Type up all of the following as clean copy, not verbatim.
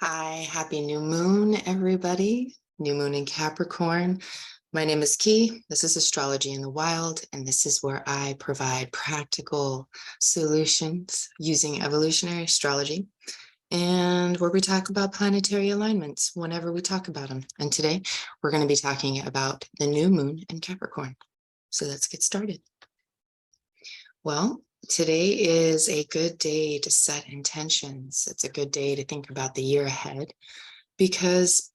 Hi, happy new moon, everybody. New moon in Capricorn. My name is Kei. This is Astrology in the Wild, and this is where I provide practical solutions using evolutionary astrology and where we talk about planetary alignments whenever we talk about them. And today we're going to be talking about the new moon in Capricorn. So let's get started. Well, today is a good day to set intentions. It's a good day to think about the year ahead because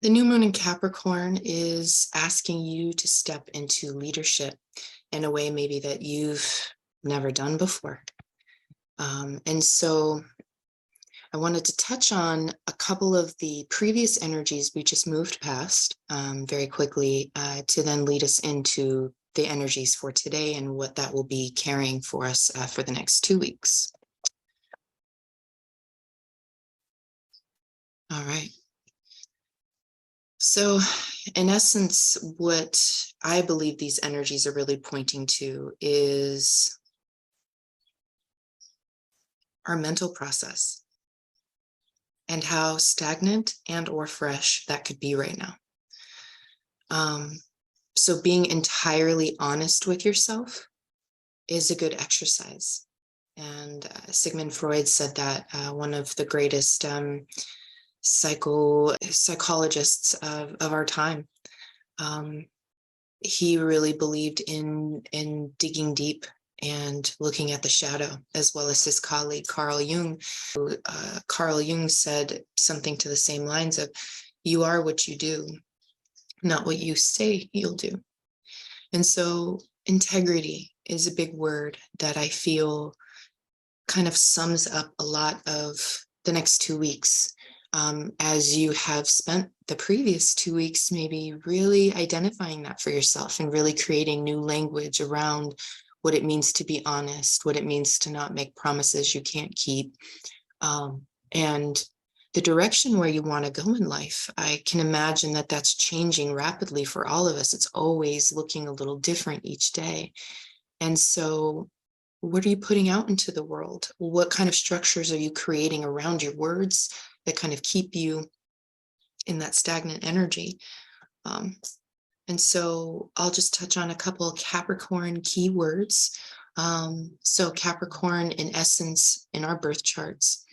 the new moon in Capricorn is asking you to step into leadership in a way maybe that you've never done before. And so I wanted to touch on a couple of the previous energies we just moved past very quickly to then lead us into the energies for today and what that will be carrying for us for the next 2 weeks. All right. So in essence, what I believe these energies are really pointing to is our mental process and how stagnant and or fresh that could be right now. So being entirely honest with yourself is a good exercise. And Sigmund Freud said that one of the greatest psychologists of our time. He really believed in digging deep and looking at the shadow, as well as his colleague Carl Jung. Carl Jung said something to the same lines of, "You are what you do, not what you say you'll do." And so integrity is a big word that I feel kind of sums up a lot of the next 2 weeks. As you have spent the previous 2 weeks, maybe really identifying that for yourself and really creating new language around what it means to be honest, what it means to not make promises you can't keep, and the direction where you want to go in life. I can imagine that that's changing rapidly for all of us. It's always looking a little different each day. And so what are you putting out into the world? What kind of structures are you creating around your words that kind of keep you in that stagnant energy? And so I'll just touch on a couple of Capricorn keywords. So Capricorn, in essence, in our birth charts,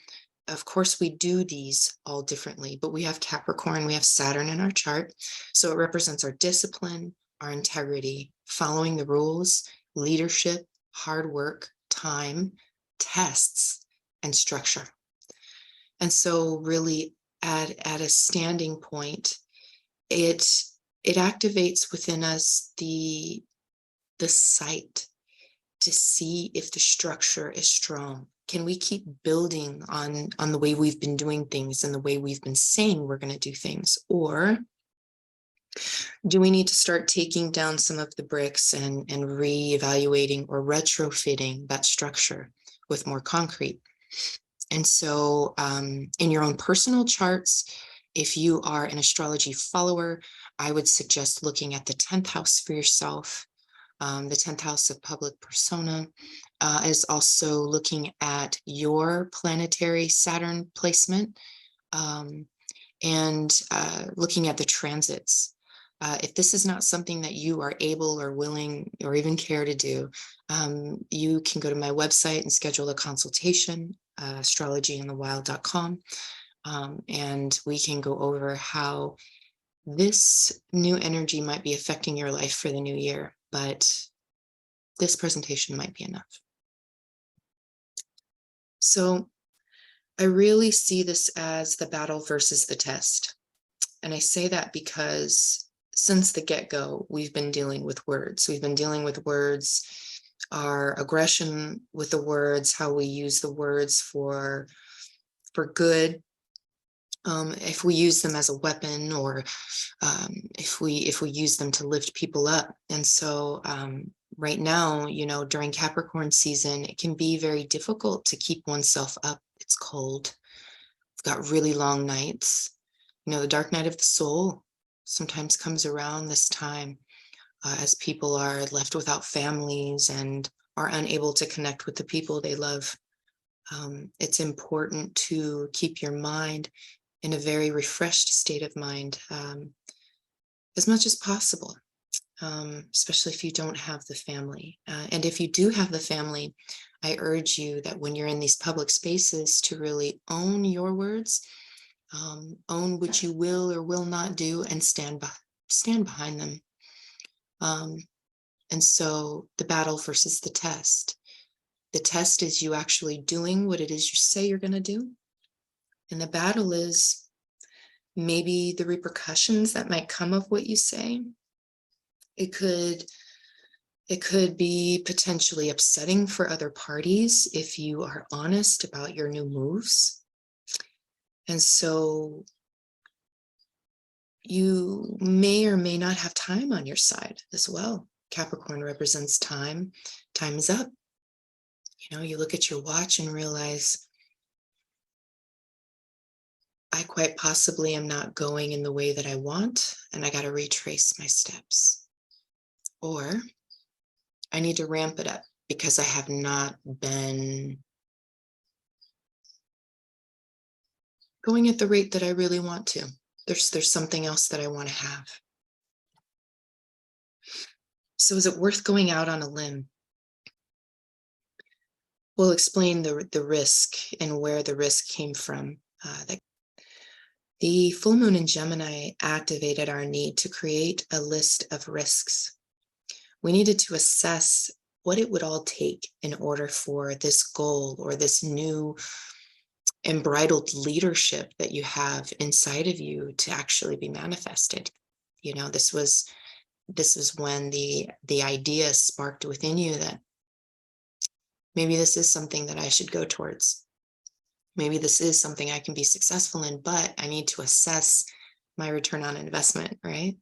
of course, we do these all differently, but we have Capricorn, we have Saturn in our chart. So it represents our discipline, our integrity, following the rules, leadership, hard work, time, tests, and structure. And so really at a standing point, it activates within us the sight to see if the structure is strong. Can we keep building on the way we've been doing things and the way we've been saying we're going to do things? Or do we need to start taking down some of the bricks and reevaluating or retrofitting that structure with more concrete? And so in your own personal charts, if you are an astrology follower, I would suggest looking at the 10th house for yourself. The 10th house of public persona is also looking at your planetary Saturn placement and looking at the transits. If this is not something that you are able or willing or even care to do, you can go to my website and schedule a consultation, astrologyinthewild.com, and we can go over how this new energy might be affecting your life for the new year, but this presentation might be enough. So I really see this as the battle versus the test. And I say that because since the get-go, we've been dealing with words. We've been dealing with words, our aggression with the words, how we use the words for good. If we use them as a weapon, or if we use them to lift people up. And so right now, during Capricorn season, it can be very difficult to keep oneself up. It's cold. We've got really long nights. The dark night of the soul sometimes comes around this time as people are left without families and are unable to connect with the people they love It's important to keep your mind in a very refreshed state of mind as much as possible, especially if you don't have the family. And if you do have the family, I urge you that when you're in these public spaces to really own your words, own what you will or will not do, and stand behind them. And so the battle versus the test. The test is you actually doing what it is you say you're going to do. And the battle is maybe the repercussions that might come of what you say. It could be potentially upsetting for other parties if you are honest about your new moves. And so you may or may not have time on your side as well. Capricorn represents time. Time is up. You know, you look at your watch and realize, I quite possibly am not going in the way that I want, and I got to retrace my steps. Or I need to ramp it up because I have not been going at the rate that I really want to. There's something else that I want to have. So is it worth going out on a limb? We'll explain the risk and where the risk came from. The full moon in Gemini activated our need to create a list of risks. We needed to assess what it would all take in order for this goal or this new embridled leadership that you have inside of you to actually be manifested. You know, this was when the idea sparked within you that maybe this is something that I should go towards. Maybe this is something I can be successful in, but I need to assess my return on investment, right?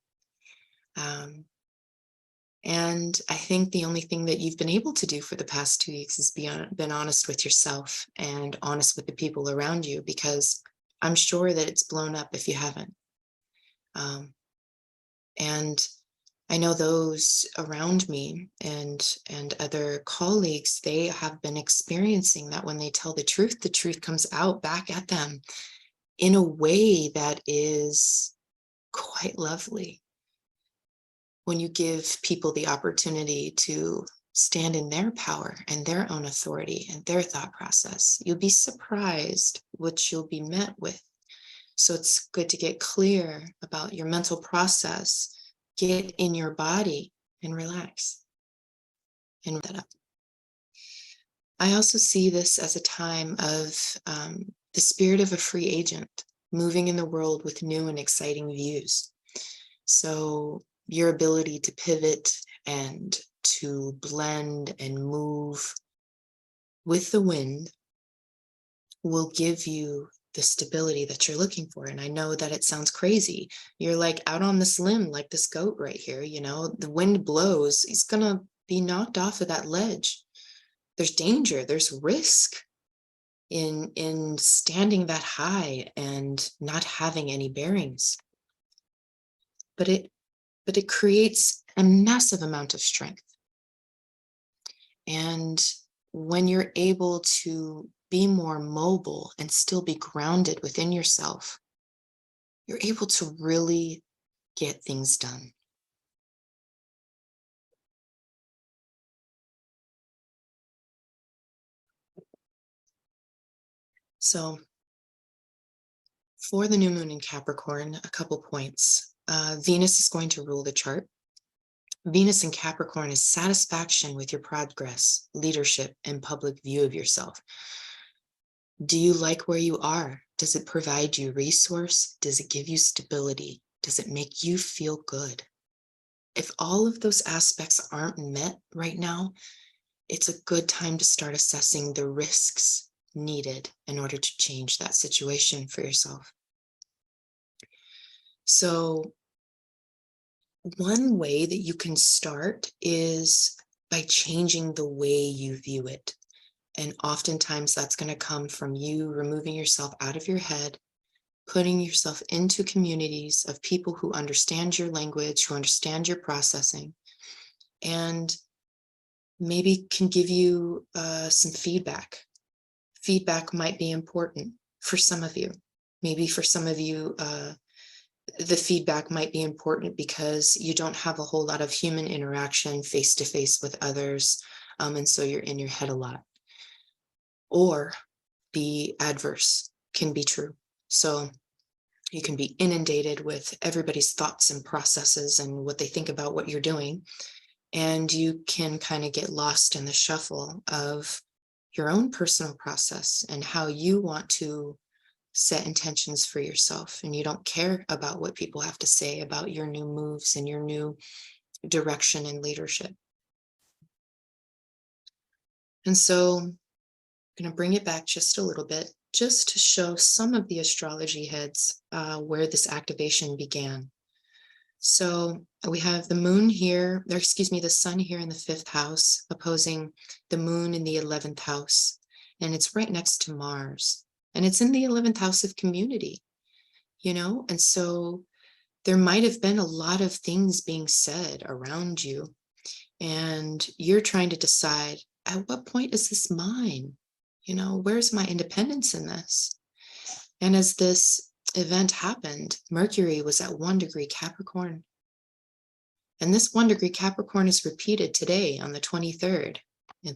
And I think the only thing that you've been able to do for the past 2 weeks is been honest with yourself and honest with the people around you, because I'm sure that it's blown up if you haven't. And I know those around me and other colleagues, they have been experiencing that when they tell the truth comes out back at them in a way that is quite lovely. When you give people the opportunity to stand in their power and their own authority and their thought process, you'll be surprised what you'll be met with. So it's good to get clear about your mental process, get in your body and relax and that up. I also see this as a time of the spirit of a free agent moving in the world with new and exciting views. So your ability to pivot and to blend and move with the wind will give you the stability that you're looking for. And I know that it sounds crazy. You're like out on this limb, like this goat right here, you know, the wind blows, he's gonna be knocked off of that ledge. There's danger, there's risk in standing that high and not having any bearings. But it creates a massive amount of strength. And when you're able to be more mobile and still be grounded within yourself, you're able to really get things done. So for the new moon in Capricorn, a couple points. Venus is going to rule the chart. Venus in Capricorn is satisfaction with your progress, leadership, and public view of yourself. Do you like where you are? Does it provide you resource? Does it give you stability? Does it make you feel good? If all of those aspects aren't met right now, it's a good time to start assessing the risks needed in order to change that situation for yourself. So one way that you can start is by changing the way you view it. And oftentimes that's going to come from you removing yourself out of your head, putting yourself into communities of people who understand your language, who understand your processing, and maybe can give you some feedback feedback might be important for some of you. Maybe for some of you, the feedback might be important because you don't have a whole lot of human interaction face to face with others. And so you're in your head a lot. Or the adverse can be true. So you can be inundated with everybody's thoughts and processes and what they think about what you're doing. And you can kind of get lost in the shuffle of your own personal process and how you want to set intentions for yourself. And you don't care about what people have to say about your new moves and your new direction in leadership. And so I'm going to bring it back just a little bit, just to show some of the astrology heads where this activation began. So we have the moon here, or excuse me, the sun here in the 5th house, opposing the moon in the 11th house. And it's right next to Mars. And it's in the 11th house of community, you know? And so there might have been a lot of things being said around you. And you're trying to decide, at what point is this mine? You know, where's my independence in this? And as this event happened, Mercury was at 1 degree Capricorn. And this 1 degree Capricorn is repeated today on the 23rd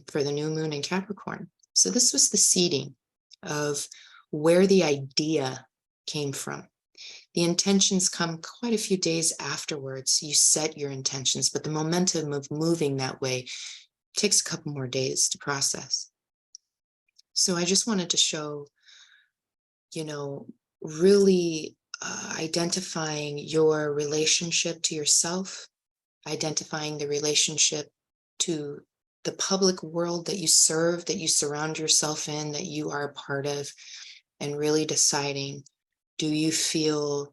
for the new moon in Capricorn. So this was the seeding of where the idea came from. The intentions come quite a few days afterwards. You set your intentions, but the momentum of moving that way takes a couple more days to process. So I just wanted to show, you know, really identifying your relationship to yourself, identifying the relationship to the public world that you serve, that you surround yourself in, that you are a part of, and really deciding, do you feel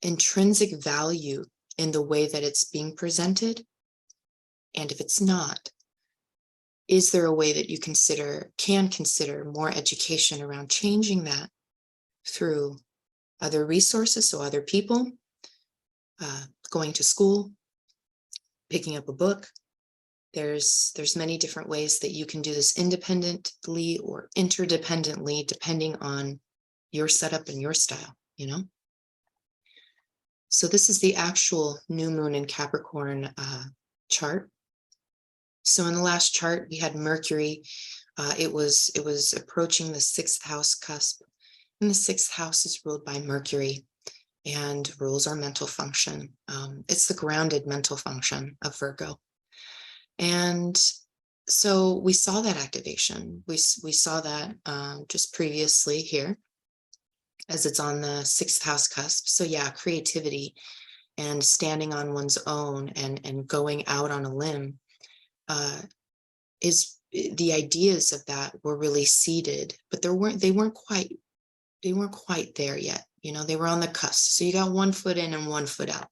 intrinsic value in the way that it's being presented? And if it's not, is there a way that you can consider more education around changing that through other resources, so other people, going to school, picking up a book? There's many different ways that you can do this independently or interdependently, depending on your setup and your style, you know? So this is the actual new moon in Capricorn chart. So in the last chart, we had Mercury. It was approaching the 6th house cusp. And the 6th house is ruled by Mercury and rules our mental function. It's the grounded mental function of Virgo. And so we saw that activation. We saw that just previously here, as it's on the 6th house cusp. So yeah, creativity and standing on one's own and going out on a limb is the ideas of that were really seeded, but they weren't quite there yet. You know, they were on the cusp. So you got 1 foot in and 1 foot out.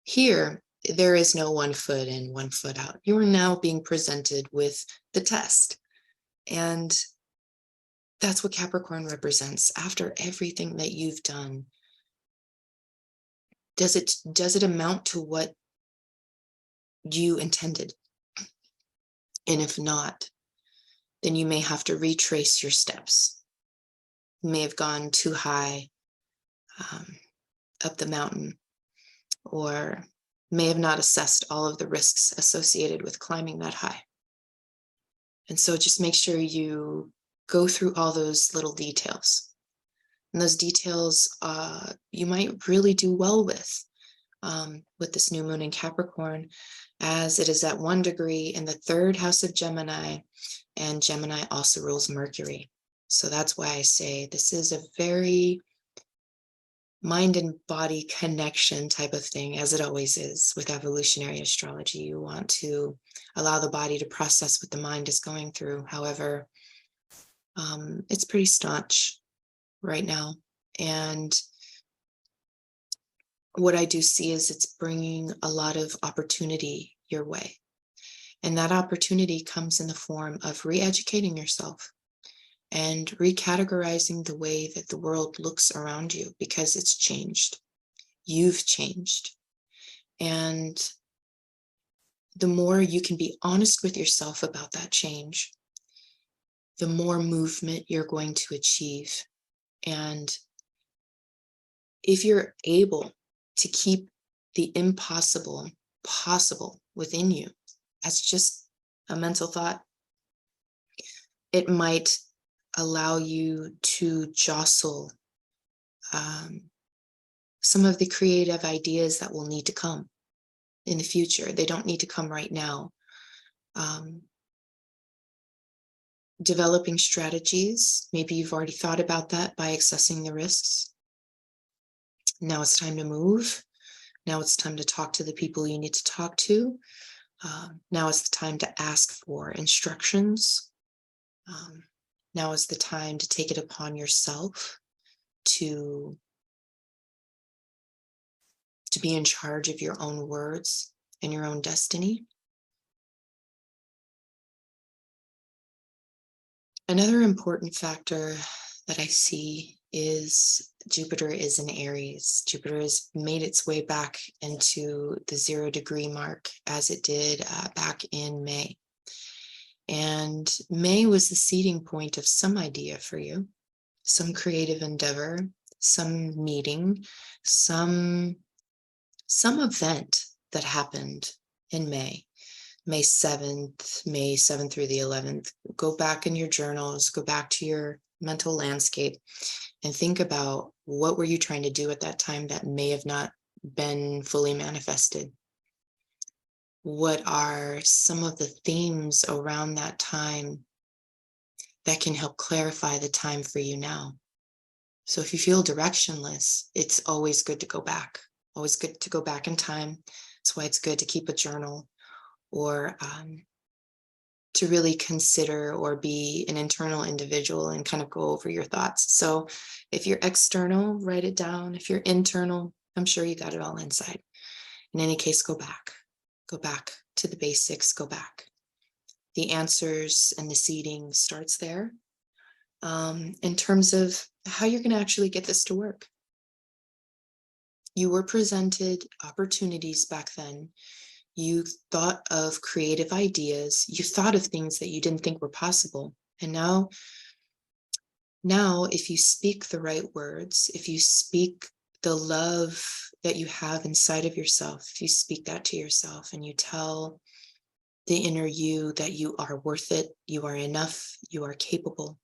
Here, there is no 1 foot in, 1 foot out. You are now being presented with the test. And that's what Capricorn represents. After everything that you've done, does it amount to what you intended? And if not, then you may have to retrace your steps. You may have gone too high up the mountain, or may have not assessed all of the risks associated with climbing that high. And so just make sure you go through all those little details. And those details you might really do well with this new moon in Capricorn, as it is at 1 degree in the 3rd house of Gemini, and Gemini also rules Mercury. So that's why I say this is a very mind and body connection type of thing, as it always is with evolutionary astrology. You want to allow the body to process what the mind is going through. However, it's pretty staunch right now. And what I do see is it's bringing a lot of opportunity your way. And that opportunity comes in the form of re-educating yourself and recategorizing the way that the world looks around you, because it's changed. You've changed. And the more you can be honest with yourself about that change, the more movement you're going to achieve. And if you're able to keep the impossible possible within you as just a mental thought, it might allow you to jostle some of the creative ideas that will need to come in the future. They don't need to come right now. Developing strategies, maybe you've already thought about that by assessing the risks. Now it's time to move. Now it's time to talk to the people you need to talk to. Now it's the time to ask for instructions. Now is the time to take it upon yourself to be in charge of your own words and your own destiny. Another important factor that I see is Jupiter is in Aries. Jupiter has made its way back into the 0-degree mark as it did back in May. And May was the seeding point of some idea for you, some creative endeavor, some meeting, some event that happened in May. May 7th through the 11th. Go back in your journals, go back to your mental landscape and think about what were you trying to do at that time that may have not been fully manifested. What are some of the themes around that time that can help clarify the time for you now? So if you feel directionless, it's always good to go back. Always good to go back in time. That's why it's good to keep a journal, or to really consider or be an internal individual and kind of go over your thoughts. So if you're external, write it down. If you're internal, I'm sure you got it all inside. In any case, go back to the basics, go back. The answers and the seeding starts there. In terms of how you're going to actually get this to work. You were presented opportunities back then. You thought of creative ideas. You thought of things that you didn't think were possible. And now if you speak the right words, if you speak the love that you have inside of yourself, if you speak that to yourself and you tell the inner you that you are worth it, you are enough, you are capable,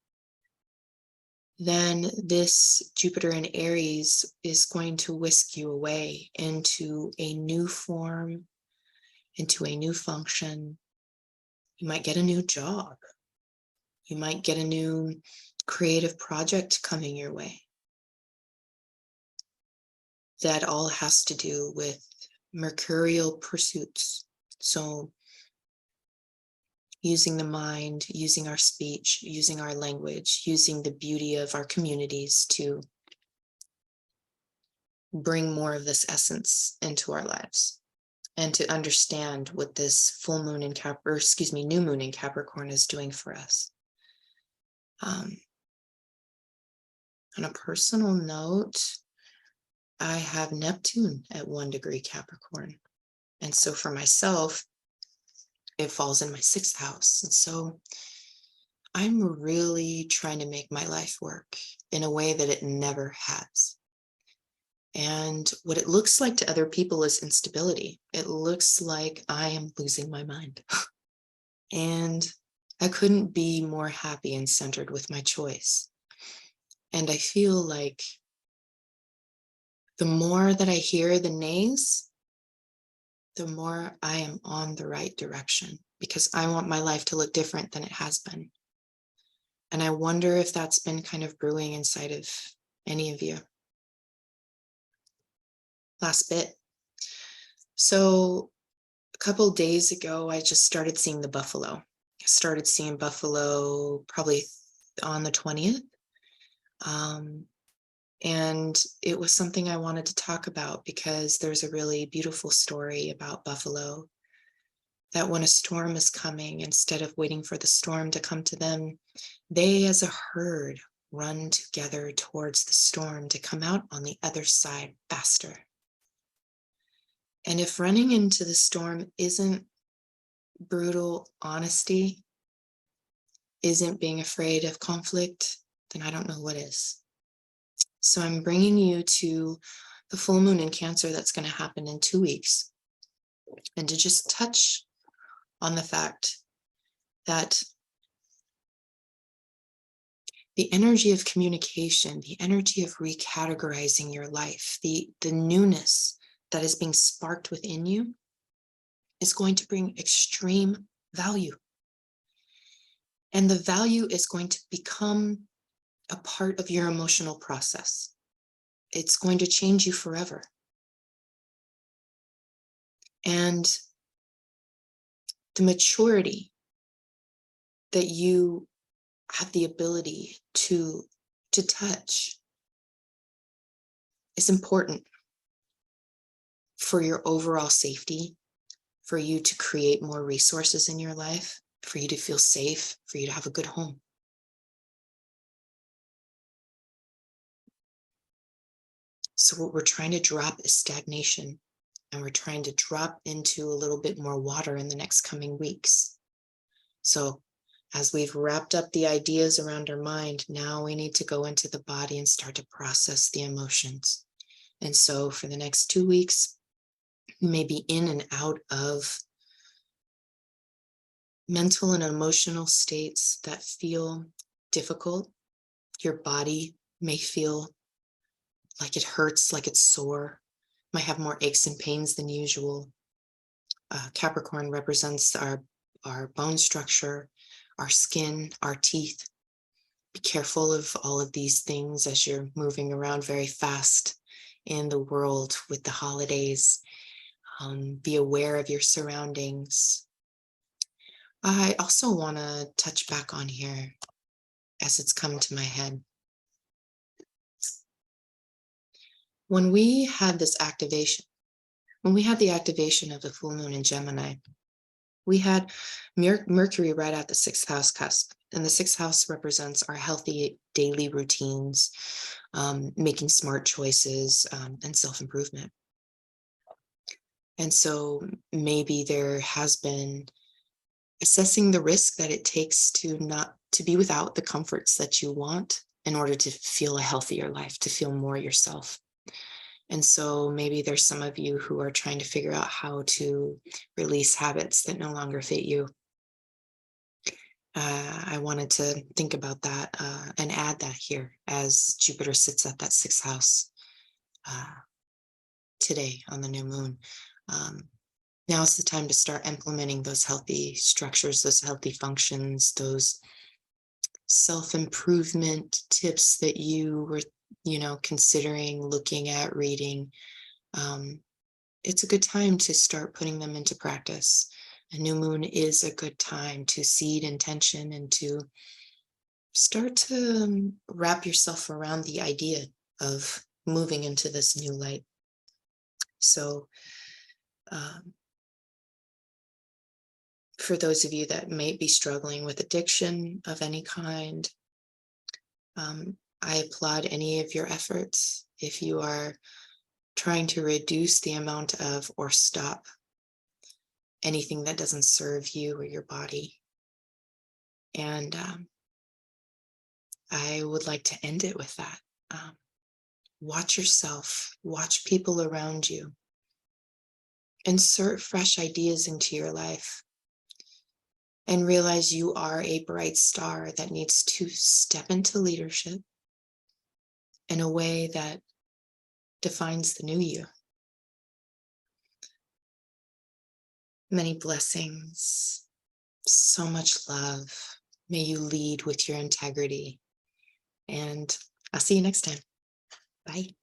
then this Jupiter in Aries is going to whisk you away into a new form, into a new function. You might get a new job. You might get a new creative project coming your way. That all has to do with mercurial pursuits. So using the mind, using our speech, using our language, using the beauty of our communities to bring more of this essence into our lives, and to understand what this full moon in new moon in Capricorn is doing for us. On a personal note, I have Neptune at 1 degree Capricorn. And so for myself, it falls in my 6th house. And so I'm really trying to make my life work in a way that it never has. And what it looks like to other people is instability. It looks like I am losing my mind. And I couldn't be more happy and centered with my choice. And I feel like the more that I hear the nays, the more I am on the right direction, because I want my life to look different than it has been. And I wonder if that's been kind of brewing inside of any of you. Last bit. So a couple of days ago, I just started seeing the buffalo. I started seeing buffalo probably on the 20th. And it was something I wanted to talk about because there's a really beautiful story about buffalo, that when a storm is coming, instead of waiting for the storm to come to them, they as a herd run together towards the storm to come out on the other side faster. And if running into the storm isn't brutal honesty, isn't being afraid of conflict, then I don't know what is. So I'm bringing you to the full moon in Cancer that's going to happen in 2 weeks, and to just touch on the fact that the energy of communication, the energy of recategorizing your life, the newness that is being sparked within you is going to bring extreme value. And the value is going to become a part of your emotional process. It's going to change you forever. And the maturity that you have the ability to touch is important for your overall safety, for you to create more resources in your life, for you to feel safe, for you to have a good home. So what we're trying to drop is stagnation, and we're trying to drop into a little bit more water in the next coming weeks. So as we've wrapped up the ideas around our mind, now we need to go into the body and start to process the emotions. And so for the next 2 weeks, you may be in and out of mental and emotional states that feel difficult. Your body may feel like it hurts, like it's sore, might have more aches and pains than usual. Capricorn represents our bone structure, our skin, our teeth. Be careful of all of these things as you're moving around very fast in the world with the holidays. Be aware of your surroundings. I also want to touch back on here as it's come to my head. When we had this activation, when we had the activation of the full moon in Gemini, we had Mercury right at the 6th house cusp. And the 6th house represents our healthy daily routines, making smart choices, and self-improvement. And so maybe there has been assessing the risk that it takes to be without the comforts that you want in order to feel a healthier life, to feel more yourself. And so maybe there's some of you who are trying to figure out how to release habits that no longer fit you. I wanted to think about that and add that here as Jupiter sits at that 6th house today on the new moon. Now is the time to start implementing those healthy structures, those healthy functions, those self-improvement tips that you were, considering looking at, reading. It's a good time to start putting them into practice. A new moon is a good time to seed intention and to start to wrap yourself around the idea of moving into this new light. So for those of you that may be struggling with addiction of any kind, I applaud any of your efforts. If you are trying to reduce the amount of or stop anything that doesn't serve you or your body. And I would like to end it with that. Watch yourself, watch people around you. Insert fresh ideas into your life and realize you are a bright star that needs to step into leadership in a way that defines the new you. Many blessings, so much love. May you lead with your integrity. And I'll see you next time. Bye.